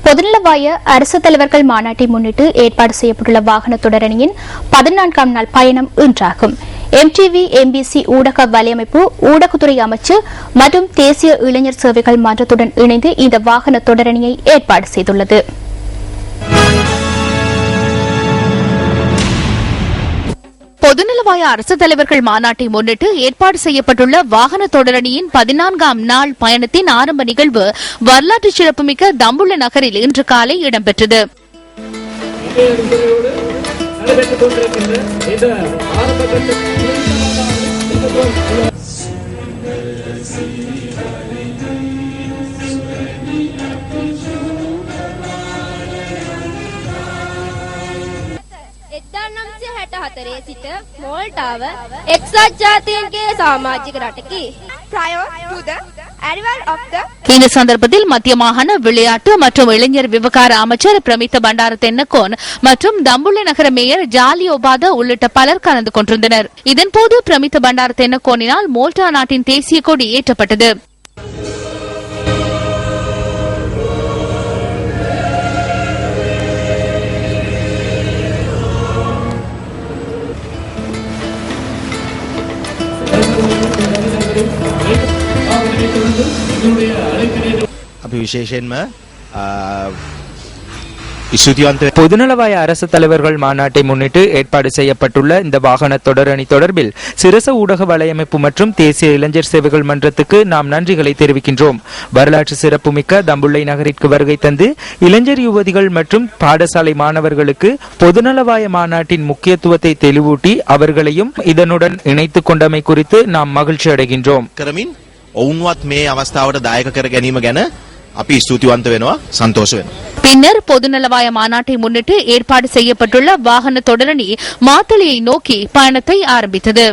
பொதுநலவாய அரசு தலைவர்கள் மாநாட்டை முன்னிட்டு ஏற்பாடு செய்யப்பட்டுள்ள வாகன தொடரணியின் 14ஆம் நாள் பயணம் இன்றாகும். MTV MBC ஊடக வலையமைப்பு, ஊடகத்துறை அமைச்சு மற்றும் தேசிய இளைஞர் சேவைகள் மன்றத்துடன் இணைந்து இந்த வாகன தொடரணியை ஏற்பாடு செய்துள்ளது. பொதுநலவாய அரசு தலைவர்கள் மாநாட்டை முன்னிட்டு ஏற்பாடு செய்யப்பட்டுள்ள வாகன தொடரணியின் 14ஆம் நாள் பயணத்தின் ஆரம்ப நிகழ்வு வரலாற்று சிறப்புமிக்க தம்புள்ள நகரில் இன்று காலை இடம்பெற்றது. සිට මෝල්ටාව එක්සත් ජාතීන්ගේ සමාජික රටකි. prior to the arrival of the இந்த சந்தர்ப்பத்தில் மத்திய மாகாண விளையாட்டு மற்றும் இளைஞர் விவகார அமைச்சர் பிரமித்த பண்டார தென்னக்கோன் மற்றும் தம்புள்ளை நகர மேயர் ஜாலி ஒபாத உள்ளிட்ட பலர் கலந்து கொண்டிருந்தனர். இதன்போது பிரமித்த பண்டார தென்னக்கோனினால் மோல்டா நாட்டின் தேசிய கொடி ஏற்றப்பட்டது. අපි විශේෂයෙන්ම பொதுநலவாய அரசு தலைவர்கள் மாநாட்டை முன்னிட்டு ஏற்பாடு செய்யப்பட்டுள்ள இந்த வாகன தொடரணி தொடர்பில் சிரச ஊடக வலையமைப்பு மற்றும் தேசிய இளைஞர் சேவைகள் மன்றத்துக்கு நாம் நன்றிகளை தெரிவிக்கின்றோம். வரலாற்று சிறப்புமிக்க தம்புள்ளை நகரிற்கு வருகை தந்து இளைஞர் யுவதிகள் மற்றும் பாடசாலை மாணவர்களுக்கு பொதுநலவாய மாநாட்டின் முக்கியத்துவத்தை தெளிவூட்டி அவர்களையும் இதனுடன் இணைத்துக் கொண்டமை குறித்து நாம் மகிழ்ச்சி அடைகின்றோம். ඔවුන්වත් මේ අවස්ථාවට දායක කර ගැනීම ගැන අපි ස්තුතිවන්ත වෙනවා, සන්තෝෂ වෙනවා. பின்னர் பொதுநலவாய மாநாட்டை முன்னிட்டு ஏற்பாடு செய்யப்பட்டுள்ள வாகன தொடரணி மாத்தளையை நோக்கி பயணத்தை ஆரம்பித்தது.